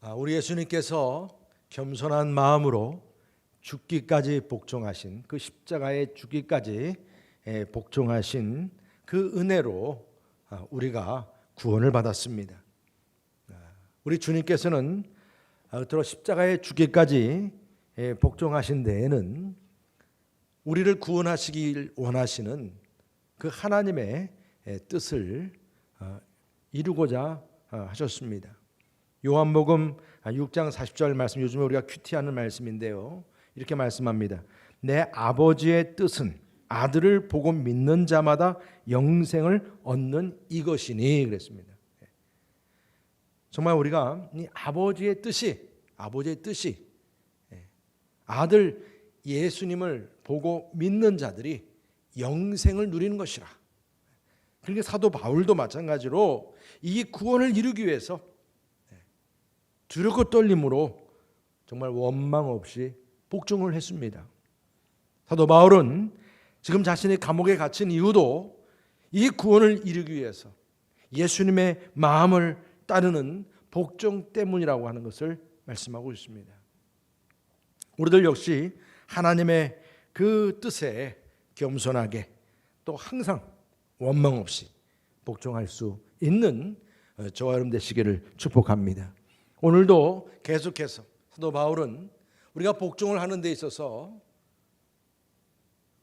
우리 예수님께서 겸손한 마음으로 죽기까지 복종하신 그 십자가에 죽기까지 복종하신 그 은혜로 우리가 구원을 받았습니다. 우리 주님께서는 그토록 십자가에 죽기까지 복종하신 데에는 우리를 구원하시길 원하시는 그 하나님의 뜻을 이루고자 하셨습니다. 요한복음 6장 40절 말씀, 요즘에 우리가 큐티하는 말씀인데요, 이렇게 말씀합니다. 내 아버지의 뜻은 아들을 보고 믿는 자마다 영생을 얻는 이것이니 그랬습니다. 정말 우리가 이 아버지의 뜻이 아들 예수님을 보고 믿는 자들이 영생을 누리는 것이라. 그러니까 사도 바울도 마찬가지로 이 구원을 이루기 위해서 두렵고 떨림으로 정말 원망 없이 복종을 했습니다. 사도 바울은 지금 자신이 감옥에 갇힌 이유도 이 구원을 이루기 위해서 예수님의 마음을 따르는 복종 때문이라고 하는 것을 말씀하고 있습니다. 우리들 역시 하나님의 그 뜻에 겸손하게 또 항상 원망 없이 복종할 수 있는 저와 여러분 되시기를 축복합니다. 오늘도 계속해서 사도 바울은 우리가 복종을 하는 데 있어서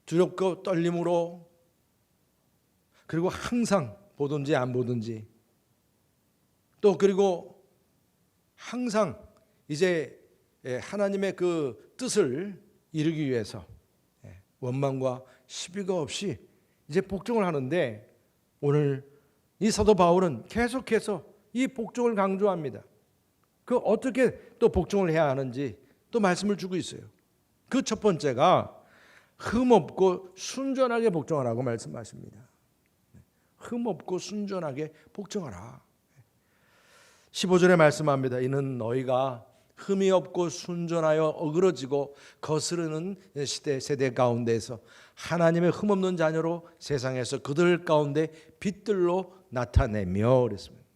두렵고 떨림으로, 그리고 항상 보든지 안 보든지, 또 그리고 항상 이제 하나님의 그 뜻을 이루기 위해서 원망과 시비가 없이 이제 복종을 하는데, 오늘 이 사도 바울은 계속해서 이 복종을 강조합니다. 그 어떻게 또 복종을 해야 하는지 또 말씀을 주고 있어요. 그 첫 번째가 흠없고 순전하게 복종하라고 말씀하십니다. 흠없고 순전하게 복종하라. 15절에 말씀합니다. 이는 너희가 흠이 없고 순전하여 어그러지고 거스르는 세대 가운데서 하나님의 흠없는 자녀로 세상에서 그들 가운데 빛들로 나타내며 그랬습니다.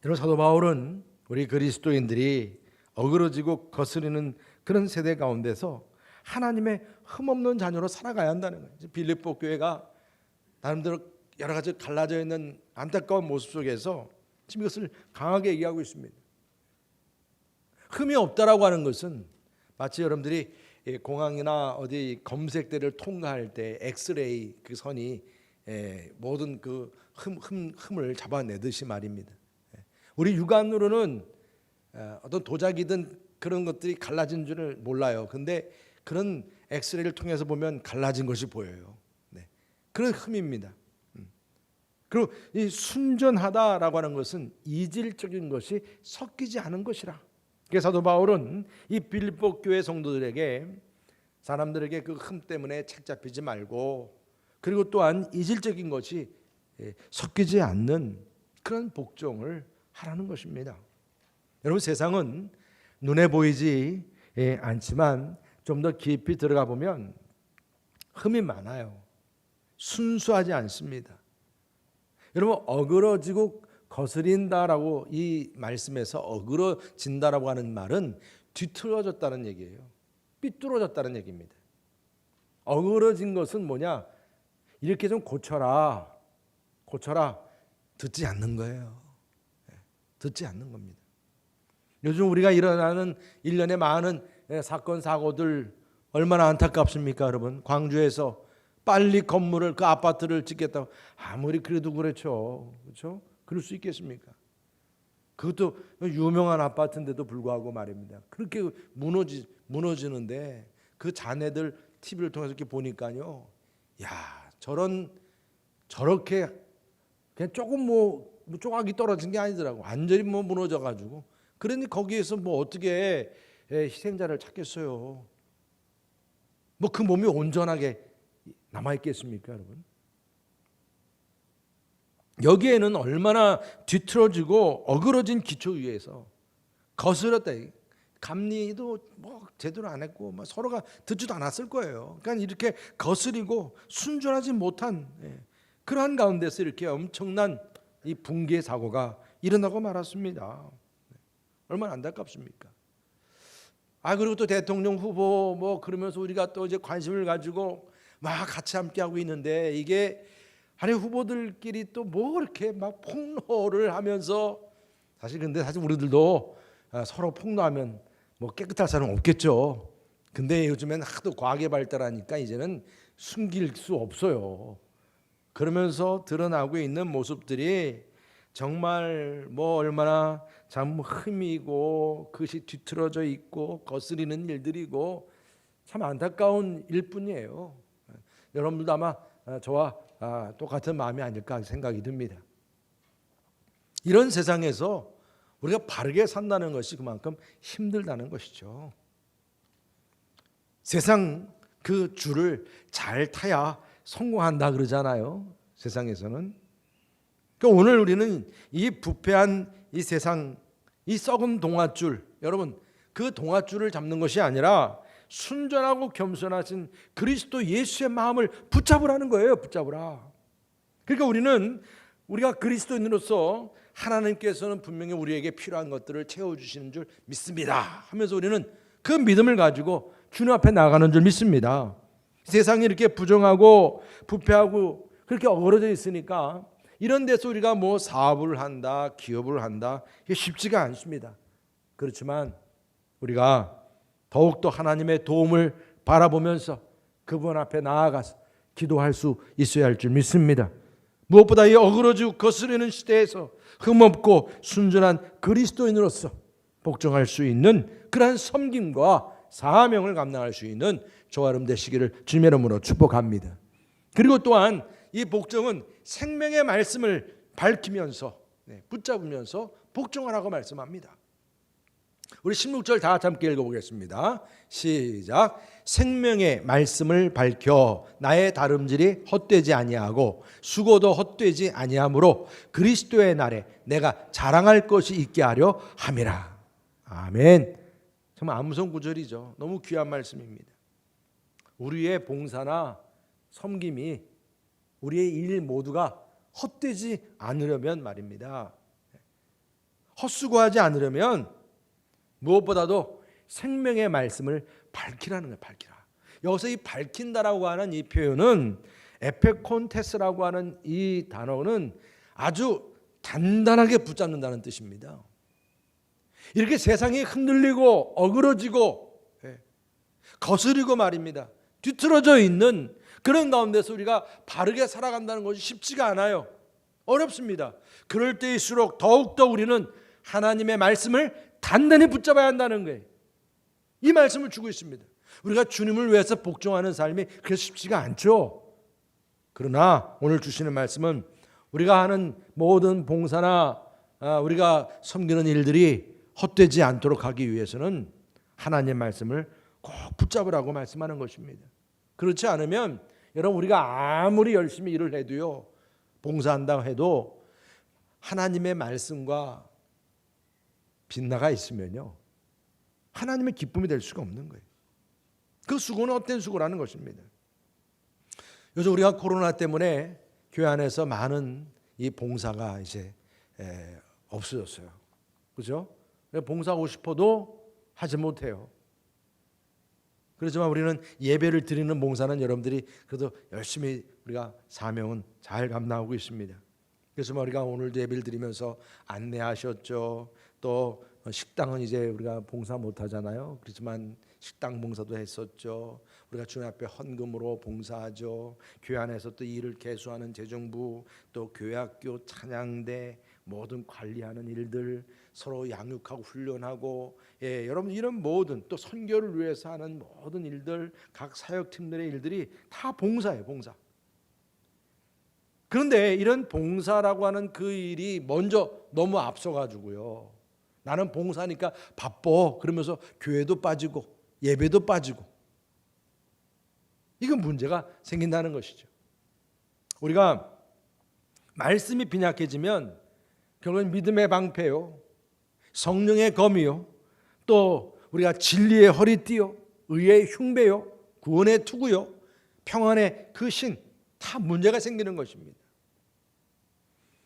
여러분, 사도 바울은 우리 그리스도인들이 어그러지고 거스르는 그런 세대 가운데서 하나님의 흠없는 자녀로 살아가야 한다는 거예요. 빌립보 교회가 나름대로 여러 가지 갈라져 있는 안타까운 모습 속에서 지금 이것을 강하게 얘기하고 있습니다. 흠이 없다라고 하는 것은 마치 여러분들이 공항이나 어디 검색대를 통과할 때 엑스레이 그 선이 모든 그 흠을 잡아내듯이 말입니다. 우리 육안으로는 어떤 도자기든 그런 것들이 갈라진 줄을 몰라요. 근데 그런 엑스레이를 통해서 보면 갈라진 것이 보여요. 그런 흠입니다. 그리고 이 순전하다라고 하는 것은 이질적인 것이 섞이지 않은 것이라. 그래서 사도 바울은 이 빌립보 교회 성도들에게, 사람들에게 그 흠 때문에 책 잡히지 말고, 그리고 또한 이질적인 것이 섞이지 않는 그런 복종을 하라는 것입니다. 여러분, 세상은 눈에 보이지 않지만 좀 더 깊이 들어가 보면 흠이 많아요. 순수하지 않습니다. 여러분, 어그러지고 거스린다라고 이 말씀에서 어그러진다라고 하는 말은 뒤틀어졌다는 얘기예요. 삐뚤어졌다는 얘기입니다. 어그러진 것은 뭐냐? 이렇게 좀 고쳐라 듣지 않는 거예요. 듣지 않는 겁니다. 요즘 우리가 일어나는 일련의 많은 사건 사고들 얼마나 안타깝습니까, 여러분? 광주에서 빨리 건물을, 그 아파트를 짓겠다고, 아무리 그래도 그렇죠. 그럴 수 있겠습니까? 그것도 유명한 아파트인데도 불구하고 말입니다. 그렇게 무너지는데 그 자네들 TV를 통해서 이렇게 보니까요, 야, 저렇게 그냥 조금 조각이 떨어진 게 아니더라고. 완전히 무너져가지고. 그러니 거기에서 어떻게 희생자를 찾겠어요? 그 몸이 온전하게 남아있겠습니까, 여러분? 여기에는 얼마나 뒤틀어지고 어그러진 기초 위에서 거스렸다. 감리도 제대로 안 했고 서로가 듣지도 않았을 거예요. 그러니까 이렇게 거스리고 순전하지 못한 그러한 가운데서 이렇게 엄청난 이 붕괴 사고가 일어나고 말았습니다. 얼마나 안타깝습니까? 그리고 또 대통령 후보 뭐 그러면서 우리가 또 이제 관심을 가지고 막 같이 함께 하고 있는데, 이게 후보들끼리 또 뭐 이렇게 막 폭로를 하면서, 사실 우리들도 서로 폭로하면 뭐 깨끗할 사람은 없겠죠. 근데 요즘엔 하도 과학이 발달하니까 이제는 숨길 수 없어요. 그러면서 드러나고 있는 모습들이 정말 뭐 얼마나 참 흠이고 그것이 뒤틀어져 있고 거스리는 일들이고 참 안타까운 일뿐이에요. 여러분들도 아마 저와 똑같은 마음이 아닐까 생각이 듭니다. 이런 세상에서 우리가 바르게 산다는 것이 그만큼 힘들다는 것이죠. 세상 그 줄을 잘 타야 성공한다 그러잖아요. 세상에서는. 그러니까 오늘 우리는 이 부패한 이 세상, 이 썩은 동아줄, 여러분 그 동아줄을 잡는 것이 아니라 순전하고 겸손하신 그리스도 예수의 마음을 붙잡으라는 거예요. 붙잡으라. 그러니까 우리가 그리스도인으로서 하나님께서는 분명히 우리에게 필요한 것들을 채워주시는 줄 믿습니다 하면서 우리는 그 믿음을 가지고 주님 앞에 나가는 줄 믿습니다. 세상이 이렇게 부정하고 부패하고 그렇게 어그러져 있으니까 이런 데서 우리가 뭐 사업을 한다, 기업을 한다, 이게 쉽지가 않습니다. 그렇지만 우리가 더욱더 하나님의 도움을 바라보면서 그분 앞에 나아가서 기도할 수 있어야 할 줄 믿습니다. 무엇보다 이 어그러지고 거스르는 시대에서 흠없고 순전한 그리스도인으로서 복종할 수 있는 그러한 섬김과 사명을 감당할 수 있는 저와 여러분 되시기를 주님의 이름으로 축복합니다. 그리고 또한 이 복종은 생명의 말씀을 밝히면서 붙잡으면서 복종하라고 말씀합니다. 우리 16절 다 함께 읽어보겠습니다. 시작. 생명의 말씀을 밝혀 나의 다름질이 헛되지 아니하고 수고도 헛되지 아니하므로 그리스도의 날에 내가 자랑할 것이 있게 하려 함이라. 아멘. 정말 암송 구절이죠. 너무 귀한 말씀입니다. 우리의 봉사나 섬김이, 우리의 일 모두가 헛되지 않으려면 말입니다. 헛수고하지 않으려면 무엇보다도 생명의 말씀을 밝히라는 거예요. 밝히라. 여기서 이 밝힌다라고 하는 이 표현은 에페콘테스라고 하는 이 단어는 아주 단단하게 붙잡는다는 뜻입니다. 이렇게 세상이 흔들리고 어그러지고 거스리고 말입니다. 뒤틀어져 있는 그런 가운데서 우리가 바르게 살아간다는 것이 쉽지가 않아요. 어렵습니다. 그럴 때일수록 더욱더 우리는 하나님의 말씀을 단단히 붙잡아야 한다는 거예요. 이 말씀을 주고 있습니다. 우리가 주님을 위해서 복종하는 삶이 그렇게 쉽지가 않죠. 그러나 오늘 주시는 말씀은 우리가 하는 모든 봉사나 우리가 섬기는 일들이 헛되지 않도록 하기 위해서는 하나님의 말씀을 꼭 붙잡으라고 말씀하는 것입니다. 그렇지 않으면 여러분 우리가 아무리 열심히 일을 해도요, 봉사한다고 해도 하나님의 말씀과 빗나가 있으면요 하나님의 기쁨이 될 수가 없는 거예요. 그 수고는 헛된 수고라는 것입니다. 요즘 우리가 코로나 때문에 교회 안에서 많은 이 봉사가 이제 없어졌어요. 그렇죠? 봉사하고 싶어도 하지 못해요. 그렇지만 우리는 예배를 드리는 봉사는 여러분들이 그래도 열심히 우리가 사명은 잘 감당하고 있습니다. 그래서 우리가 오늘도 예배를 드리면서 안내하셨죠. 또 식당은 이제 우리가 봉사 못하잖아요. 그렇지만 식당 봉사도 했었죠. 우리가 주님 앞에 헌금으로 봉사하죠. 교회 안에서 또 일을 개수하는 재정부, 또 교회학교 찬양대 모든 관리하는 일들, 서로 양육하고 훈련하고, 여러분 이런 모든 또 선교를 위해서 하는 모든 일들, 각 사역팀들의 일들이 다 봉사예요. 봉사. 그런데 이런 봉사라고 하는 그 일이 먼저 너무 앞서가지고요, 나는 봉사니까 바빠 그러면서 교회도 빠지고 예배도 빠지고, 이건 문제가 생긴다는 것이죠. 우리가 말씀이 빈약해지면 결국은 믿음의 방패요, 성령의 검이요, 또 우리가 진리의 허리띠요, 의의 흉배요, 구원의 투구요, 평안의 그 신, 다 문제가 생기는 것입니다.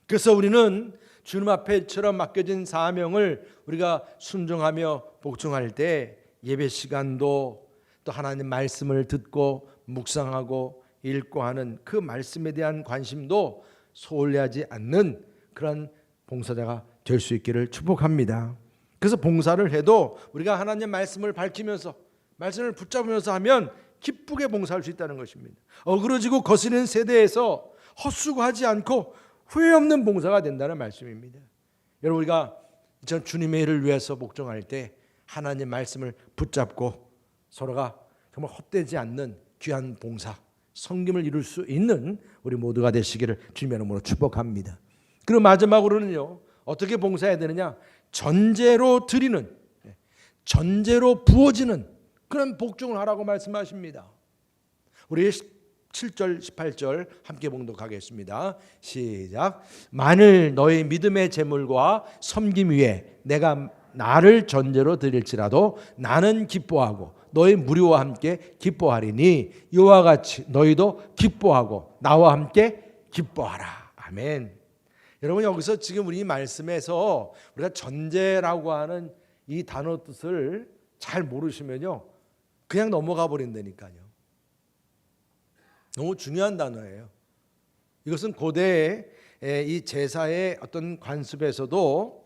그래서 우리는 주님 앞에처럼 맡겨진 사명을 우리가 순종하며 복종할 때 예배 시간도 또 하나님 말씀을 듣고 묵상하고 읽고 하는 그 말씀에 대한 관심도 소홀히하지 않는 그런 봉사자가 될 수 있기를 축복합니다. 그래서 봉사를 해도 우리가 하나님 말씀을 밝히면서 말씀을 붙잡으면서 하면 기쁘게 봉사할 수 있다는 것입니다. 어그러지고 거스르는 세대에서 헛수고하지 않고 후회 없는 봉사가 된다는 말씀입니다. 여러분, 우리가 주님의 일을 위해서 복종할 때 하나님 말씀을 붙잡고 서로가 정말 헛되지 않는 귀한 봉사, 섬김을 이룰 수 있는 우리 모두가 되시기를 주님의 이름으로 축복합니다. 그리고 마지막으로는요, 어떻게 봉사해야 되느냐? 전제로 드리는, 전제로 부어지는 그런 복종을 하라고 말씀하십니다. 우리 7절 18절 함께 봉독하겠습니다. 시작. 만일 너희 믿음의 제물과 섬김 위에 내가 나를 전제로 드릴지라도 나는 기뻐하고 너희 무리와 함께 기뻐하리니 이와 같이 너희도 기뻐하고 나와 함께 기뻐하라. 아멘. 여러분, 여기서 지금 우리 말씀에서 우리가 전제라고 하는 이 단어 뜻을 잘 모르시면요 그냥 넘어가 버린다니까요. 너무 중요한 단어예요. 이것은 고대의 이 제사의 어떤 관습에서도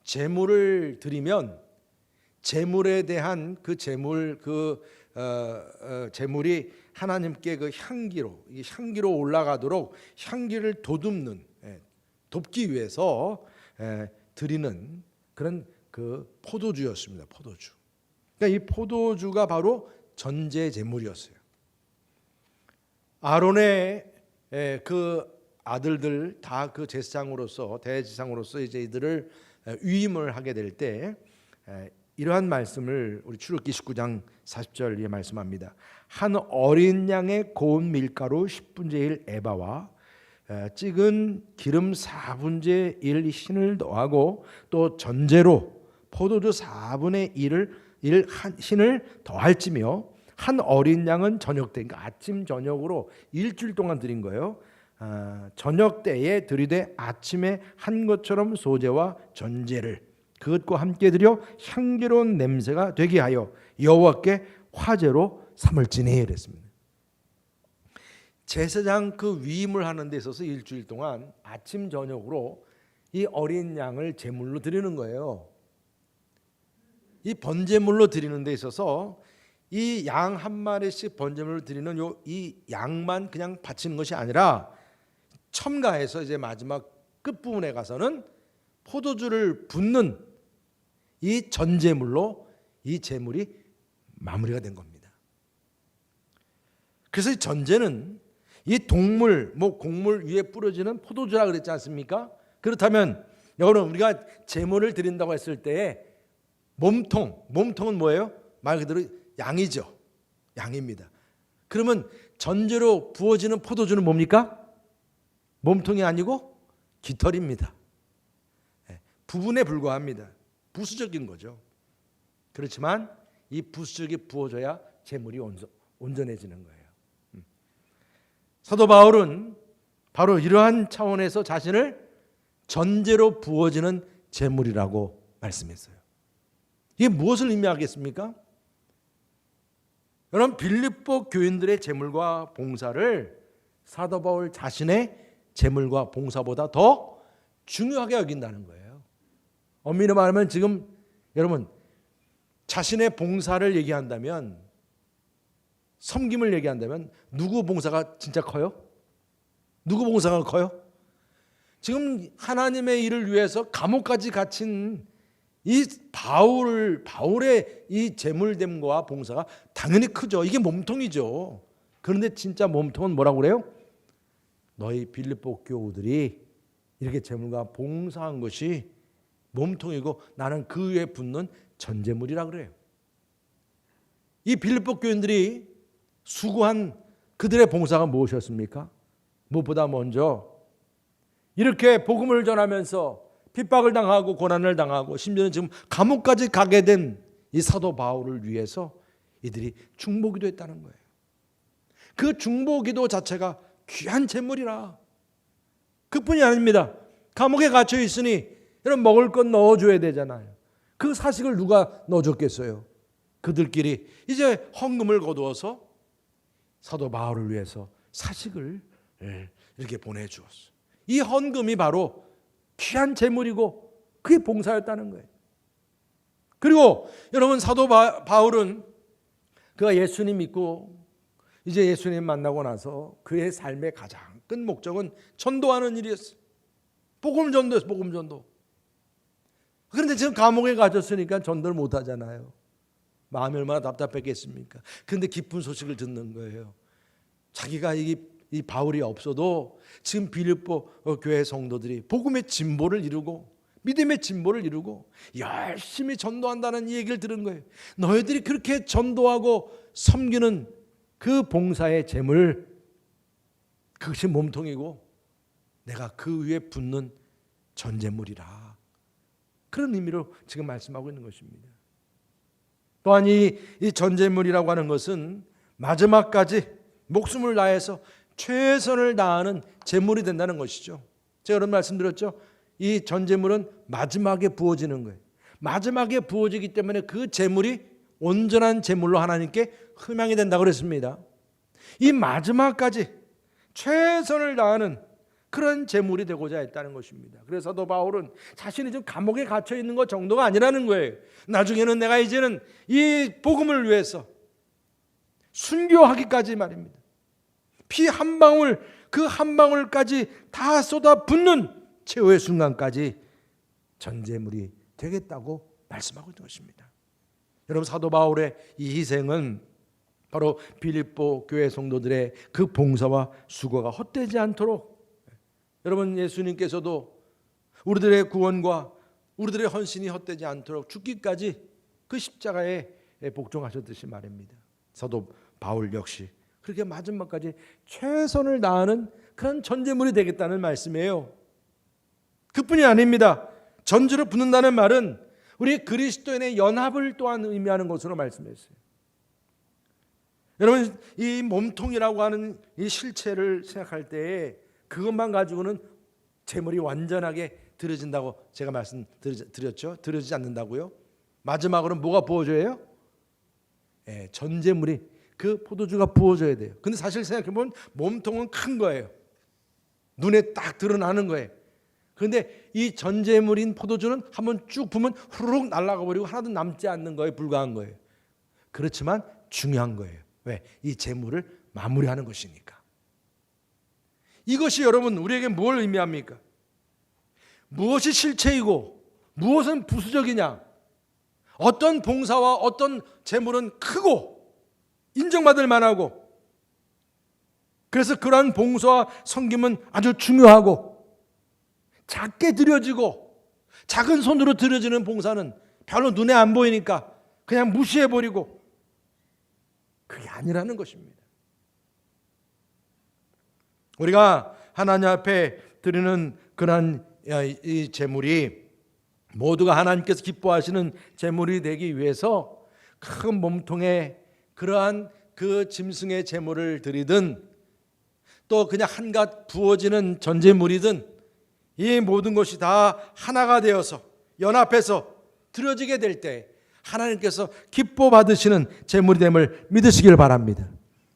제물을 드리면 제물에 대한 그 제물 제물이 하나님께 그 향기로 올라가도록 향기를 돕기 위해서 드리는 그런 그 포도주였습니다. 포도주. 그러니까 이 포도주가 바로 전제 제물이었어요. 아론의 그 아들들 다 그 제사장으로서 대제사장으로서 이제 이들을 위임을 하게 될 때 이러한 말씀을 우리 출애굽기 19장 40절에 말씀합니다. 한 어린 양의 고운 밀가루 10분의 1 에바와 찌은 기름 4분의 1 흰을 더하고 또 전제로 포도주 4분의 1을 흰을 더할지며 한 어린 양은 저녁 때, 그러니까 아침 저녁으로 일주일 동안 드린 거예요. 저녁 때에 드리되 아침에 한 것처럼 소제와 전제를 그것과 함께 드려 향기로운 냄새가 되게 하여 여호와께 화제로 삼을지니 그랬습니다. 제사장 그 위임을 하는 데 있어서 일주일 동안 아침 저녁으로 이 어린 양을 제물로 드리는 거예요. 이 번제물로 드리는 데 있어서 이 양 한 마리씩 번제물을 드리는 이 양만 그냥 바치는 것이 아니라 첨가해서 이제 마지막 끝부분에 가서는 포도주를 붓는 이 전제물로 이 제물이 마무리가 된 겁니다. 그래서 이 전제는 이 곡물 위에 뿌려지는 포도주라 그랬지 않습니까? 그렇다면 여러분, 우리가 제물을 드린다고 했을 때 몸통은 뭐예요? 말 그대로 양이죠. 양입니다. 그러면 전제로 부어지는 포도주는 뭡니까? 몸통이 아니고 깃털입니다. 부분에 불과합니다. 부수적인 거죠. 그렇지만 이 부수적이 부어져야 제물이 온전해지는 거예요. 사도 바울은 바로 이러한 차원에서 자신을 전제로 부어지는 제물이라고 말씀했어요. 이게 무엇을 의미하겠습니까? 여러분, 빌립보 교인들의 제물과 봉사를 사도 바울 자신의 제물과 봉사보다 더 중요하게 여긴다는 거예요. 엄밀히 말하면 지금 여러분 자신의 봉사를 얘기한다면, 섬김을 얘기한다면 누구 봉사가 진짜 커요? 누구 봉사가 커요? 지금 하나님의 일을 위해서 감옥까지 갇힌 이 바울의 이 제물됨과 봉사가 당연히 크죠. 이게 몸통이죠. 그런데 진짜 몸통은 뭐라고 그래요? 너희 빌립보 교우들이 이렇게 제물과 봉사한 것이 몸통이고 나는 그 위에 붙는 전제물이라 그래요. 이 빌립보 교인들이 수고한 그들의 봉사가 무엇이었습니까? 무엇보다 먼저 이렇게 복음을 전하면서 핍박을 당하고 고난을 당하고 심지어는 지금 감옥까지 가게 된 이 사도 바울을 위해서 이들이 중보기도 했다는 거예요. 그 중보기도 자체가 귀한 제물이라. 그뿐이 아닙니다. 감옥에 갇혀 있으니 여러분 먹을 건 넣어줘야 되잖아요. 그 사식을 누가 넣어줬겠어요? 그들끼리 이제 헌금을 거두어서 사도 바울을 위해서 사식을 이렇게 보내주었어. 이 헌금이 바로 귀한 재물이고 그게 봉사였다는 거예요. 그리고 여러분 사도 바울은 그가 예수님 믿고 이제 예수님 만나고 나서 그의 삶의 가장 큰 목적은 전도하는 일이었어요. 복음 전도였어요. 복음 전도. 그런데 지금 감옥에 갇혔으니까 전도를 못 하잖아요. 마음이 얼마나 답답했겠습니까? 그런데 기쁜 소식을 듣는 거예요. 자기가 이 바울이 없어도 지금 빌립보 교회 성도들이 복음의 진보를 이루고 믿음의 진보를 이루고 열심히 전도한다는 이 얘기를 들은 거예요. 너희들이 그렇게 전도하고 섬기는 그 봉사의 재물, 그것이 몸통이고 내가 그 위에 붙는 전제물이라. 그런 의미로 지금 말씀하고 있는 것입니다. 또한 이 전제물이라고 하는 것은 마지막까지 목숨을 다해서 최선을 다하는 제물이 된다는 것이죠. 제가 여러분 말씀드렸죠. 이 전제물은 마지막에 부어지는 거예요. 마지막에 부어지기 때문에 그 제물이 온전한 제물로 하나님께 흠양이 된다고 그랬습니다. 이 마지막까지 최선을 다하는 그런 제물이 되고자 했다는 것입니다. 그래서 사도 바울은 자신이 지금 감옥에 갇혀 있는 것 정도가 아니라는 거예요. 나중에는 내가 이제는 이 복음을 위해서 순교하기까지 말입니다. 피 한 방울, 그 한 방울까지 다 쏟아 붓는 최후의 순간까지 전제물이 되겠다고 말씀하고 있는 것입니다. 여러분 사도 바울의 이 희생은 바로 빌립보 교회 성도들의 그 봉사와 수고가 헛되지 않도록, 여러분 예수님께서도 우리들의 구원과 우리들의 헌신이 헛되지 않도록 죽기까지 그 십자가에 복종하셨듯이 말입니다. 사도 바울 역시 그렇게 마지막까지 최선을 다하는 그런 전제물이 되겠다는 말씀이에요. 그뿐이 아닙니다. 전주를 붓는다는 말은 우리 그리스도인의 연합을 또한 의미하는 것으로 말씀했어요. 여러분 이 몸통이라고 하는 이 실체를 생각할 때에 그것만 가지고는 제물이 완전하게 드려진다고 제가 말씀드렸죠. 드려지지 않는다고요. 마지막으로는 뭐가 부어져요? 전제물이 그 포도주가 부어져야 돼요. 근데 사실 생각해보면 몸통은 큰 거예요. 눈에 딱 드러나는 거예요. 그런데 이 전제물인 포도주는 한번 쭉 부으면 후루룩 날아가 버리고 하나도 남지 않는 거에 불과한 거예요. 그렇지만 중요한 거예요. 왜? 이 제물을 마무리하는 것이니까. 이것이 여러분 우리에게 뭘 의미합니까? 무엇이 실체이고 무엇은 부수적이냐? 어떤 봉사와 어떤 제물은 크고 인정받을 만하고, 그래서 그러한 봉사와 섬김은 아주 중요하고, 작게 드려지고 작은 손으로 드려지는 봉사는 별로 눈에 안 보이니까 그냥 무시해버리고, 그게 아니라는 것입니다. 우리가 하나님 앞에 드리는 그러한 이 제물이 모두가 하나님께서 기뻐하시는 제물이 되기 위해서 큰 몸통에 그러한 그 짐승의 제물을 드리든 또 그냥 한갓 부어지는 전제물이든 이 모든 것이 다 하나가 되어서 연합해서 드려지게 될 때 하나님께서 기뻐 받으시는 제물이 됨을 믿으시길 바랍니다.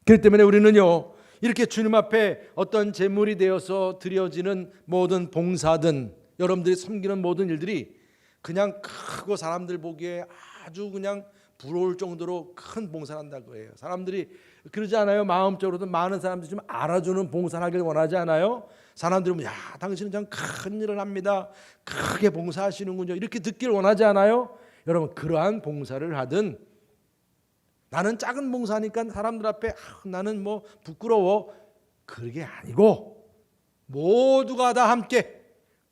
그렇기 때문에 우리는요, 이렇게 주님 앞에 어떤 제물이 되어서 드려지는 모든 봉사든 여러분들이 섬기는 모든 일들이 그냥 크고 사람들 보기에 아주 그냥 부러울 정도로 큰 봉사를 한다는 거예요. 사람들이 그러지 않아요? 마음적으로도 많은 사람들이 좀 알아주는 봉사를 하길 원하지 않아요? 사람들은 야, 당신은 참 큰 일을 합니다. 크게 봉사하시는군요. 이렇게 듣길 원하지 않아요? 여러분 그러한 봉사를 하든, 나는 작은 봉사니까 사람들 앞에 나는 뭐 부끄러워, 그게 아니고 모두가 다 함께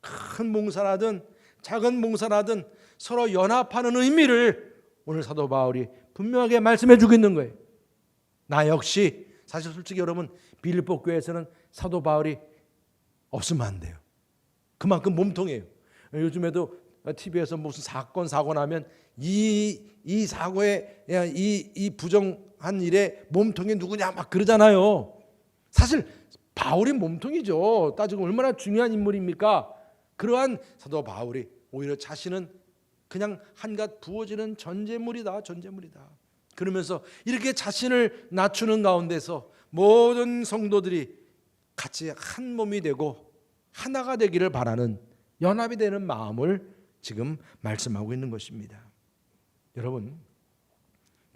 큰 봉사라든 작은 봉사라든 서로 연합하는 의미를 오늘 사도 바울이 분명하게 말씀해 주고 있는 거예요. 나 역시 사실 솔직히 여러분 빌립보 교회에서는 사도 바울이 없으면 안 돼요. 그만큼 몸통이에요. 요즘에도 TV에서 무슨 사건 사고 나면 이 사고에 이 부정한 일에 몸통이 누구냐 막 그러잖아요. 사실 바울이 몸통이죠. 따지고 얼마나 중요한 인물입니까? 그러한 사도 바울이 오히려 자신은 그냥 한갓 부어지는 전제물이다. 그러면서 이렇게 자신을 낮추는 가운데서 모든 성도들이 같이 한 몸이 되고 하나가 되기를 바라는, 연합이 되는 마음을 지금 말씀하고 있는 것입니다. 여러분,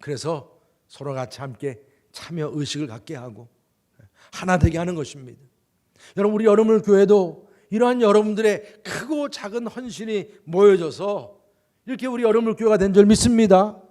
그래서 서로 같이 함께 참여 의식을 갖게 하고 하나 되게 하는 것입니다. 여러분, 우리 여러분 교회도 이러한 여러분들의 크고 작은 헌신이 모여져서 이렇게 우리 여러분 교회가 된 줄 믿습니다.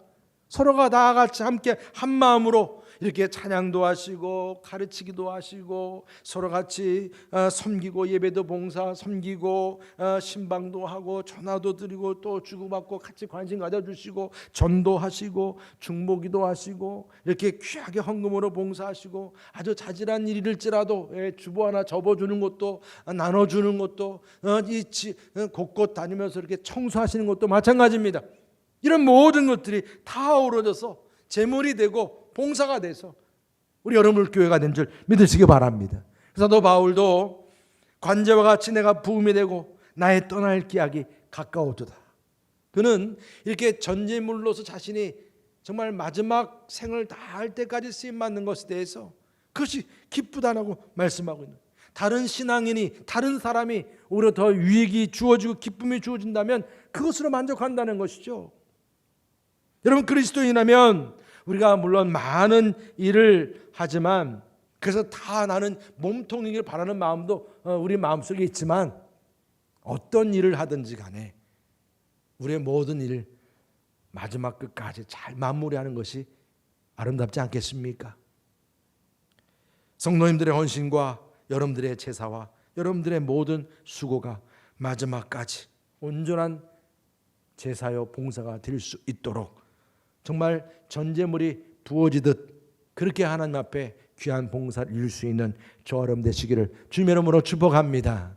서로가 다 같이 함께 한 마음으로 이렇게 찬양도 하시고 가르치기도 하시고 서로 같이 섬기고 예배도 봉사 섬기고 신방도 하고 전화도 드리고 또 주고받고 같이 관심 가져주시고 전도하시고 중보기도 하시고 이렇게 귀하게 헌금으로 봉사하시고 아주 자질한 일일지라도 주보 하나 접어주는 것도 나눠주는 것도 곳곳 다니면서 이렇게 청소하시는 것도 마찬가지입니다. 이런 모든 것들이 다 어우러져서 제물이 되고 봉사가 돼서 우리 여러분 교회가 된 줄 믿으시기 바랍니다. 그래서 너 바울도 관제와 같이 내가 부음이 되고 나의 떠날 기약이 가까워도다. 그는 이렇게 전제물로서 자신이 정말 마지막 생을 다할 때까지 쓰임받는 것에 대해서 그것이 기쁘다라고 말씀하고 있는, 다른 신앙인이 다른 사람이 오히려 더 유익이 주어지고 기쁨이 주어진다면 그것으로 만족한다는 것이죠. 여러분, 그리스도인이라면 우리가 물론 많은 일을 하지만 그래서 다 나는 몸통이길 바라는 마음도 우리 마음속에 있지만 어떤 일을 하든지 간에 우리의 모든 일을 마지막 끝까지 잘 마무리하는 것이 아름답지 않겠습니까? 성도님들의 헌신과 여러분들의 제사와 여러분들의 모든 수고가 마지막까지 온전한 제사요 봉사가 될 수 있도록 정말 전제물이 부어지듯 그렇게 하나님 앞에 귀한 봉사를 이룰 수 있는 저 여러분 되시기를 주님의 이름으로 축복합니다.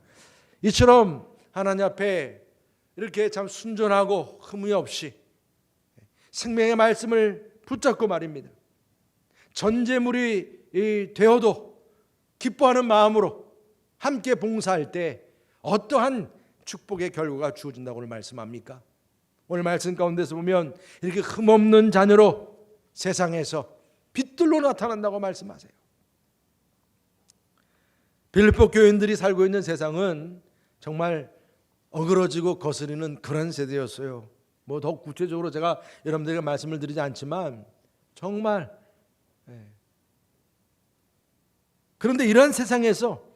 이처럼 하나님 앞에 이렇게 참 순전하고 흠이 없이 생명의 말씀을 붙잡고 말입니다. 전제물이 되어도 기뻐하는 마음으로 함께 봉사할 때 어떠한 축복의 결과가 주어진다고 오늘 말씀합니까? 오늘 말씀 가운데서 보면 이렇게 흠없는 자녀로 세상에서 빛들로 나타난다고 말씀하세요. 빌립보 교인들이 살고 있는 세상은 정말 어그러지고 거스리는 그런 세대였어요. 뭐 더 구체적으로 제가 여러분들에게 말씀을 드리지 않지만 정말 그런데 이런 세상에서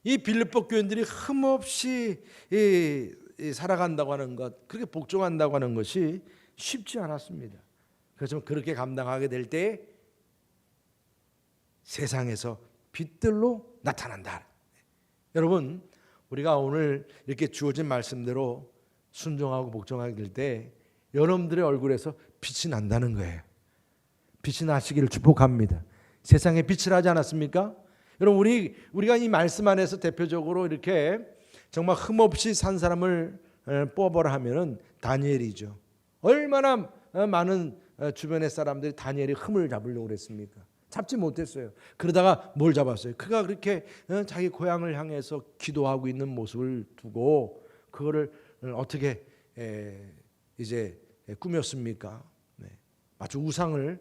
이 빌립보 교인들이 흠없이 살아간다고 하는 것, 그렇게 복종한다고 하는 것이 쉽지 않았습니다. 그래서 그렇게 감당하게 될 때 세상에서 빛들로 나타난다. 여러분, 우리가 오늘 이렇게 주어진 말씀대로 순종하고 복종하게 될 때 여러분들의 얼굴에서 빛이 난다는 거예요. 빛이 나시기를 축복합니다. 세상에 빛을 하지 않았습니까? 여러분, 우리가 이 말씀 안에서 대표적으로 이렇게 정말 흠없이 산 사람을 뽑아라 하면은 다니엘이죠. 얼마나 많은 주변의 사람들이 다니엘이 흠을 잡으려고 그랬습니까? 잡지 못했어요. 그러다가 뭘 잡았어요? 그가 그렇게 자기 고향을 향해서 기도하고 있는 모습을 두고 그거를 어떻게 이제 꾸몄습니까? 마치 우상을,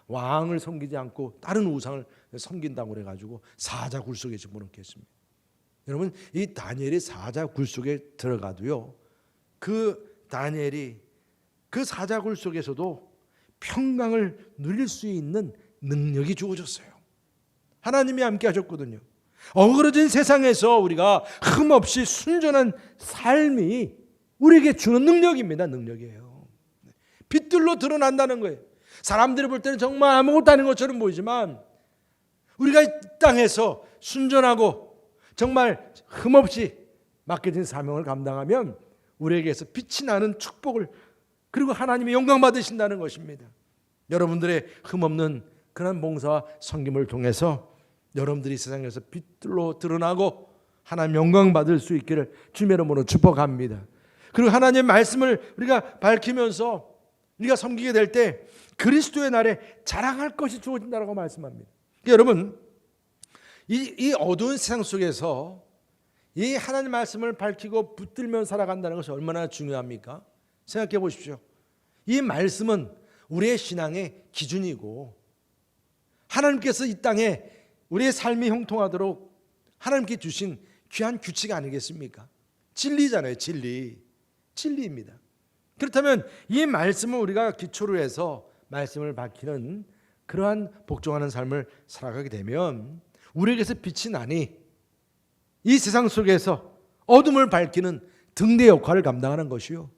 왕을 섬기지 않고 다른 우상을 섬긴다고 그래가지고 사자 굴 속에 집어넣게 했습니다. 여러분, 이 다니엘이 사자 굴 속에 들어가도요, 그 다니엘이 그 사자 굴 속에서도 평강을 누릴 수 있는 능력이 주어졌어요. 하나님이 함께 하셨거든요. 어그러진 세상에서 우리가 흠없이 순전한 삶이 우리에게 주는 능력입니다. 능력이에요. 빛들로 드러난다는 거예요. 사람들이 볼 때는 정말 아무것도 아닌 것처럼 보이지만 우리가 이 땅에서 순전하고 정말 흠없이 맡겨진 사명을 감당하면 우리에게서 빛이 나는 축복을, 그리고 하나님의 영광 받으신다는 것입니다. 여러분들의 흠없는 그런 봉사와 섬김을 통해서 여러분들이 세상에서 빛들로 드러나고 하나님 영광 받을 수 있기를 주님의 이름으로 축복합니다. 그리고 하나님의 말씀을 우리가 밝히면서 우리가 섬기게 될 때 그리스도의 날에 자랑할 것이 주어진다고 말씀합니다. 그러니까 여러분, 이 어두운 세상 속에서 이 하나님 말씀을 밝히고 붙들며 살아간다는 것이 얼마나 중요합니까? 생각해 보십시오. 이 말씀은 우리의 신앙의 기준이고 하나님께서 이 땅에 우리의 삶이 형통하도록 하나님께 주신 귀한 규칙 아니겠습니까? 진리잖아요. 진리입니다. 그렇다면 이 말씀을 우리가 기초로 해서 말씀을 밝히는 그러한 복종하는 삶을 살아가게 되면 우리에게서 빛이 나니 이 세상 속에서 어둠을 밝히는 등대 역할을 감당하는 것이요,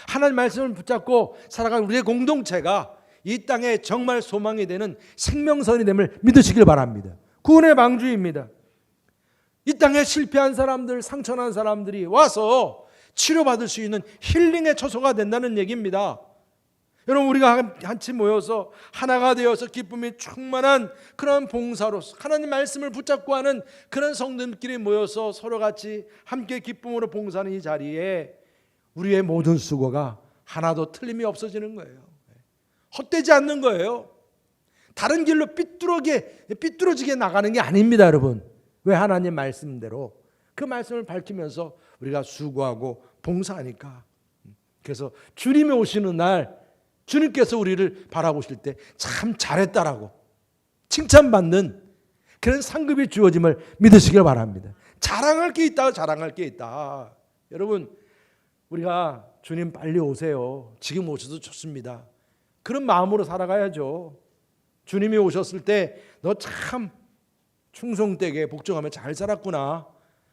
하나님 말씀을 붙잡고 살아가는 우리의 공동체가 이 땅에 정말 소망이 되는 생명선이 됨을 믿으시길 바랍니다. 구원의 방주입니다. 이 땅에 실패한 사람들, 상처난 사람들이 와서 치료받을 수 있는 힐링의 처소가 된다는 얘기입니다. 여러분, 우리가 같이 모여서 하나가 되어서 기쁨이 충만한 그런 봉사로서 하나님 말씀을 붙잡고 하는 그런 성도들끼리 모여서 서로 같이 함께 기쁨으로 봉사하는 이 자리에 우리의 모든 수고가 하나도 틀림이 없어지는 거예요. 헛되지 않는 거예요. 다른 길로 삐뚤어지게 나가는 게 아닙니다, 여러분. 왜? 하나님 말씀대로 그 말씀을 밝히면서 우리가 수고하고 봉사하니까. 그래서 주님이 오시는 날 주님께서 우리를 바라보실 때 참 잘했다라고 칭찬받는 그런 상급이 주어짐을 믿으시길 바랍니다. 자랑할 게 있다. 여러분, 우리가 주님 빨리 오세요. 지금 오셔도 좋습니다. 그런 마음으로 살아가야죠. 주님이 오셨을 때 너 참 충성되게 복종하며 잘 살았구나,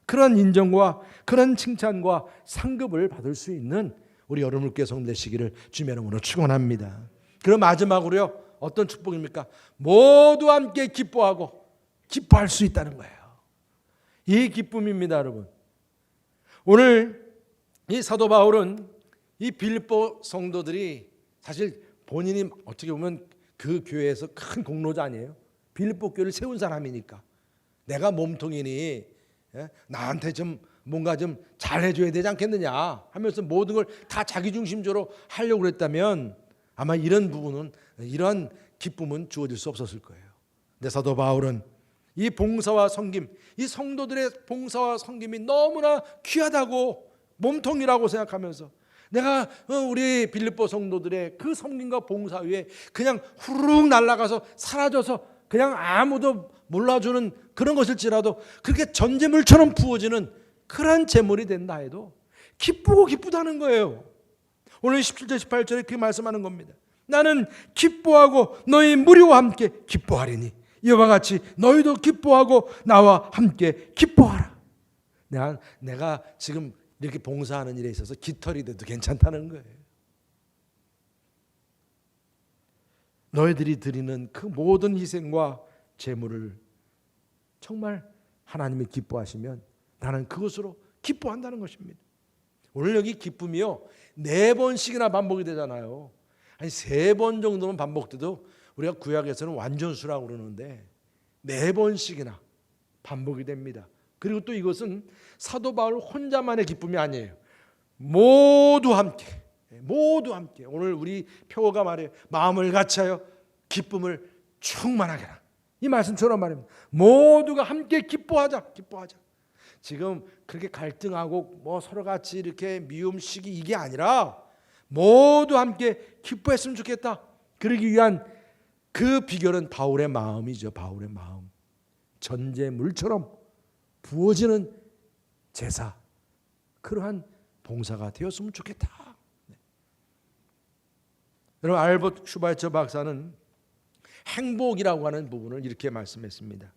그런 인정과 그런 칭찬과 상급을 받을 수 있는 우리 여러분께 성도 되시기를 주님의 이름으로 축원합니다. 그럼 마지막으로요, 어떤 축복입니까? 모두 함께 기뻐할 수 있다는 거예요. 이 기쁨입니다, 여러분. 오늘 이 사도 바울은 이 빌립보 성도들이 사실 본인이 어떻게 보면 그 교회에서 큰 공로자 아니에요? 빌립보 교회를 세운 사람이니까 내가 몸통이니 나한테 좀 뭔가 좀 잘해줘야 되지 않겠느냐 하면서 모든 걸 다 자기 중심적으로 하려고 그랬다면 아마 이런 부분은, 이러한 기쁨은 주어질 수 없었을 거예요. 근데 사도 바울은 이 봉사와 섬김, 이 성도들의 봉사와 섬김이 너무나 귀하다고, 몸통이라고 생각하면서 내가 우리 빌립보 성도들의 그 섬김과 봉사 위에 그냥 후루룩 날아가서 사라져서 그냥 아무도 몰라주는 그런 것일지라도 그렇게 전제물처럼 부어지는 그런 제물이 된다 해도 기쁘다는 거예요. 오늘 17절 18절에 그렇게 말씀하는 겁니다. 나는 기뻐하고 너희 무리와 함께 기뻐하리니 이와 같이 너희도 기뻐하고 나와 함께 기뻐하라. 내가 지금 이렇게 봉사하는 일에 있어서 깃털이 돼도 괜찮다는 거예요. 너희들이 드리는 그 모든 희생과 제물을 정말 하나님이 기뻐하시면 나는 그것으로 기뻐한다는 것입니다. 오늘 여기 기쁨이요 4번씩이나 반복이 되잖아요. 한 3번 정도는 반복돼도 우리가 구약에서는 완전수라고 그러는데 4번씩이나 반복이 됩니다. 그리고 또 이것은 사도 바울 혼자만의 기쁨이 아니에요. 모두 함께 오늘 우리 표어가 말해요. 마음을 같이하여 기쁨을 충만하게 하라. 이 말씀처럼 말입니다. 모두가 함께 기뻐하자. 지금 그렇게 갈등하고 뭐 서로 같이 이렇게 미움시기 이게 아니라 모두 함께 기뻐했으면 좋겠다. 그러기 위한 그 비결은 바울의 마음이죠. 바울의 마음. 전제물처럼 부어지는 제사, 그러한 봉사가 되었으면 좋겠다. 여러분, 알버트 슈바이처 박사는 행복이라고 하는 부분을 이렇게 말씀했습니다.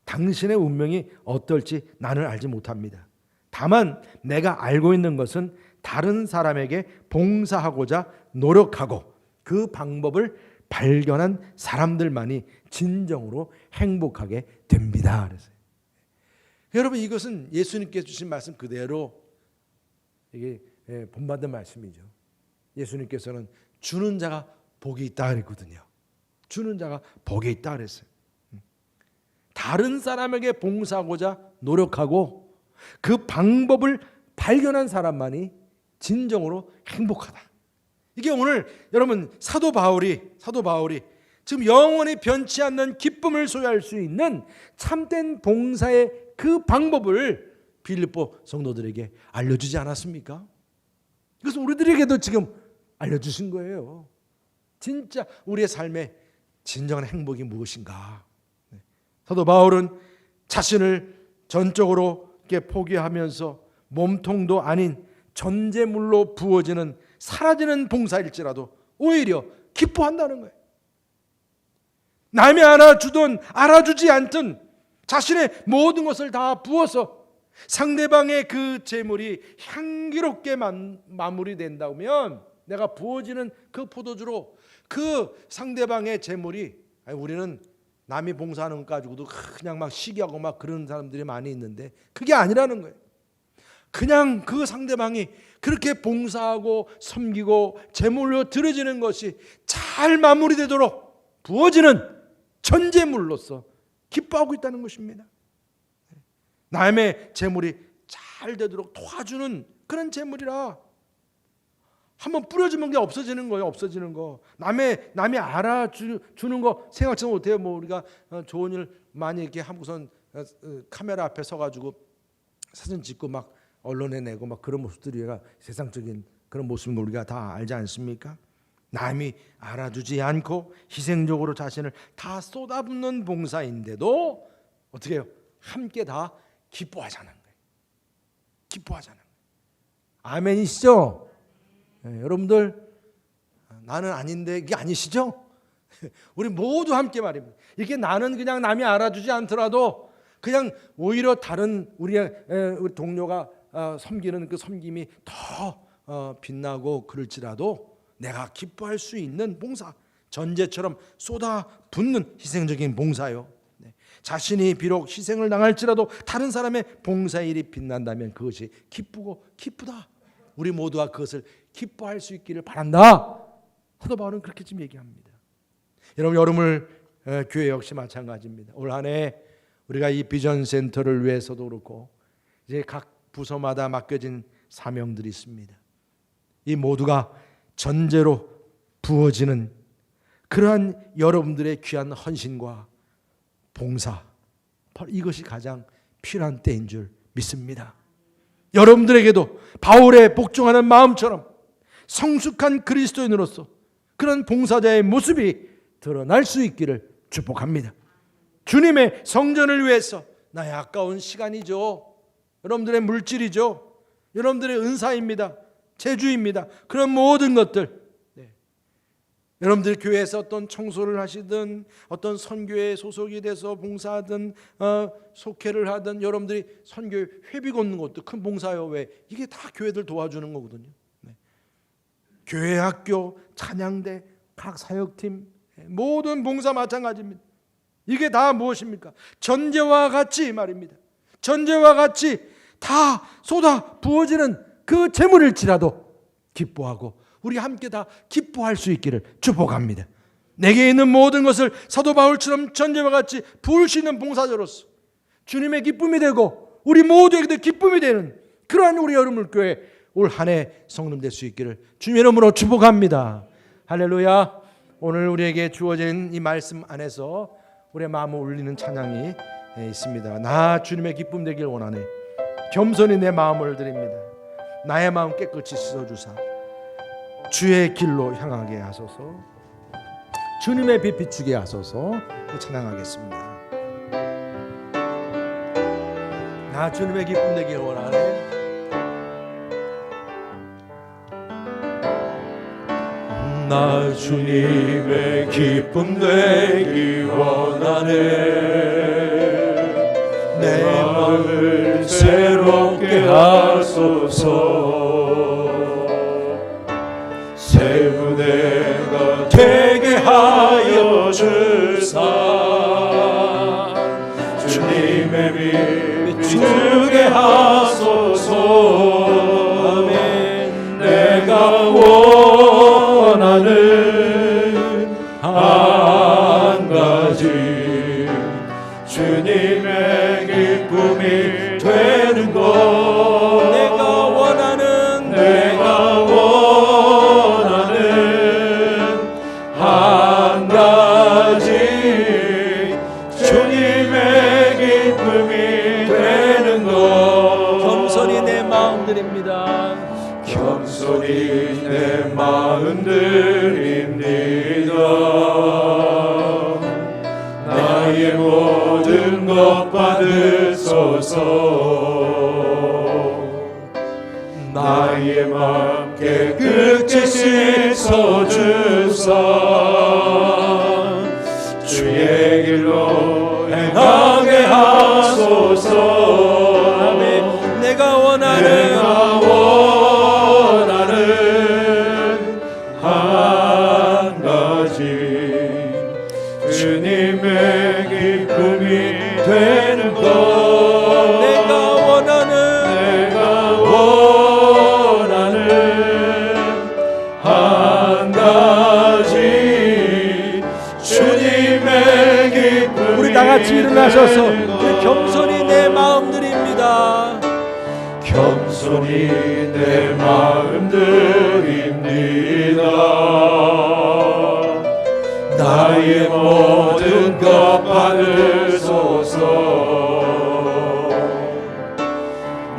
당신의 운명이 어떨지 나는 알지 못합니다. 다만 내가 알고 있는 것은 다른 사람에게 봉사하고자 노력하고 그 방법을 발견한 사람들만이 진정으로 행복하게 됩니다. 그랬어요. 여러분, 이것은 예수님께서 주신 말씀 그대로 이게 본받은 말씀이죠. 예수님께서는 주는 자가 복이 있다 그랬거든요. 주는 자가 복이 있다 그랬어요. 다른 사람에게 봉사하고자 노력하고 그 방법을 발견한 사람만이 진정으로 행복하다. 이게 오늘 여러분 사도 바울이 지금 영원히 변치 않는 기쁨을 소유할 수 있는 참된 봉사의 그 방법을 빌립보 성도들에게 알려주지 않았습니까? 그래서 우리들에게도 지금 알려주신 거예요. 진짜 우리의 삶의 진정한 행복이 무엇인가? 사도 바울은 자신을 전적으로 포기하면서 몸통도 아닌 전제물로 부어지는 사라지는 봉사일지라도 오히려 기뻐한다는 거예요. 남이 알아주든 알아주지 않든 자신의 모든 것을 다 부어서 상대방의 그 재물이 향기롭게 마무리된다면, 내가 부어지는 그 포도주로 그 상대방의 재물이, 우리는 남이 봉사하는 것 가지고도 그냥 막 시기하고 막 그런 사람들이 많이 있는데 그게 아니라는 거예요. 그냥 그 상대방이 그렇게 봉사하고 섬기고 재물로 드려지는 것이 잘 마무리되도록 부어지는 전제물로서 기뻐하고 있다는 것입니다. 남의 재물이 잘 되도록 도와주는 그런 재물이라. 한번 뿌려주면 게 없어지는 거예요. 없어지는 거. 남이 알아주는 거 생각지 못해요. 뭐 우리가 좋은 일 많이 이렇게 하고선 카메라 앞에 서가지고 사진 찍고 막 언론에 내고 막 그런 모습들이 세상적인 그런 모습인 걸 우리가 다 알지 않습니까? 남이 알아주지 않고 희생적으로 자신을 다 쏟아붓는 봉사인데도 어떻게 해요? 함께 다 기뻐하자는 거예요. 기뻐하자는 거예요. 아멘이시죠? 네, 여러분들 나는 아닌데 이게 아니시죠? 우리 모두 함께 말입니다. 이렇게 나는 그냥 남이 알아주지 않더라도 그냥 오히려 다른 우리 동료가 섬기는 그 섬김이 더 빛나고 그럴지라도 내가 기뻐할 수 있는 봉사, 전제처럼 쏟아붓는 희생적인 봉사요. 자신이 비록 희생을 당할지라도 다른 사람의 봉사일이 빛난다면 그것이 기쁘고 기쁘다. 우리 모두가 그것을 기뻐할 수 있기를 바란다. 사도 바울은 그렇게 지금 얘기합니다. 여러분, 여름을 교회 역시 마찬가지입니다. 올 한 해 우리가 이 비전 센터를 위해서도 그렇고 이제 각 부서마다 맡겨진 사명들이 있습니다. 이 모두가 전제로 부어지는 그러한 여러분들의 귀한 헌신과 봉사, 바로 이것이 가장 필요한 때인 줄 믿습니다. 여러분들에게도 바울의 복종하는 마음처럼 성숙한 그리스도인으로서 그런 봉사자의 모습이 드러날 수 있기를 축복합니다. 주님의 성전을 위해서 나의 아까운 시간이죠. 여러분들의 물질이죠. 여러분들의 은사입니다. 재주입니다. 그런 모든 것들, 여러분들 교회에서 어떤 청소를 하시든 어떤 선교에 소속이 돼서 봉사하든 속회를 하든 여러분들이 선교에 회비 걷는 것도 큰 봉사요. 왜? 이게 다 교회들 도와주는 거거든요. 교회, 학교, 찬양대, 각 사역팀 모든 봉사 마찬가지입니다. 이게 다 무엇입니까? 전제와 같이 말입니다. 전제와 같이 다 쏟아 부어지는 그 재물일지라도 기뻐하고 우리 함께 다 기뻐할 수 있기를 축복합니다. 내게 있는 모든 것을 사도 바울처럼 전제와 같이 부을 수 있는 봉사자로서 주님의 기쁨이 되고 우리 모두에게도 기쁨이 되는 그러한 우리 여름물교회 올 한 해 성령 될 수 있기를 주님의 이름으로 축복합니다. 할렐루야. 오늘 우리에게 주어진 이 말씀 안에서 우리의 마음을 울리는 찬양이 있습니다. 나 주님의 기쁨 되길 원하네. 겸손히 내 마음을 드립니다. 나의 마음 깨끗이 씻어주사 주의 길로 향하게 하소서. 주님의 빛 비추게 하소서. 찬양하겠습니다. 나 주님의 기쁨 되길 원하네. 나 주님의 기쁨 되길 원하네. 내 마음을 새롭게 하소서. 새 부대가 되게 하여 주사. 주님의 빛 비추게 하소서. 아멘. 내가 원하는 한 가지 주님의 기쁨이 되는 것. 내가 원하는 한 가지 주님의 기쁨이 되는 것. 드립니다. 겸손히 내 마음 드립니다. 나의 모든 것 받으소서. 나의 맘 깨끗이 씻어주사 주의 길로 행하게 하소서. 아멘. 내가 원하는 한 가지 주님의 기쁨이 되는 것. 내가 원하는 한 가지 주님의 기쁨이 우리 다 같이 일어나셔서 되는 것. 겸손히 내 마음 드립니다. 겸손히 내 마음 드립니다. 나의 모든 것 받으소서.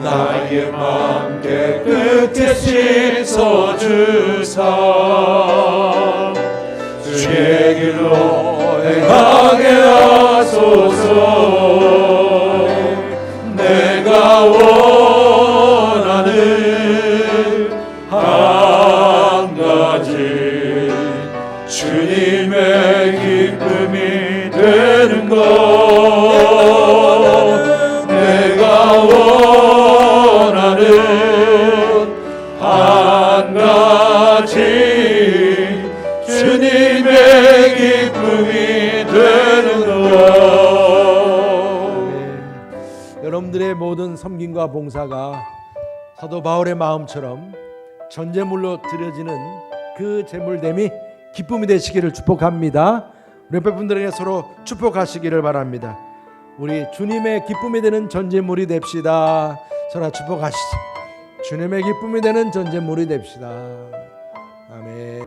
나의 맘 깨끗이 씻어주사 주의 길로 행하게 하소서. 내가 원하는 한 가지 주님의 기쁨이 되는 것. 내가 원하는 한 가지 주님의 기쁨이 되는 것. 여러분들의 모든 섬김과 봉사가 사도 바울의 마음처럼 전제물로 드려지는 그 제물됨이 기쁨이 되시기를 축복합니다. 우리 옆에 분들에게 서로 축복하시기를 바랍니다. 우리 주님의 기쁨이 되는 전제물이 됩시다. 서로 축복하시죠. 주님의 기쁨이 되는 전제물이 됩시다. 아멘.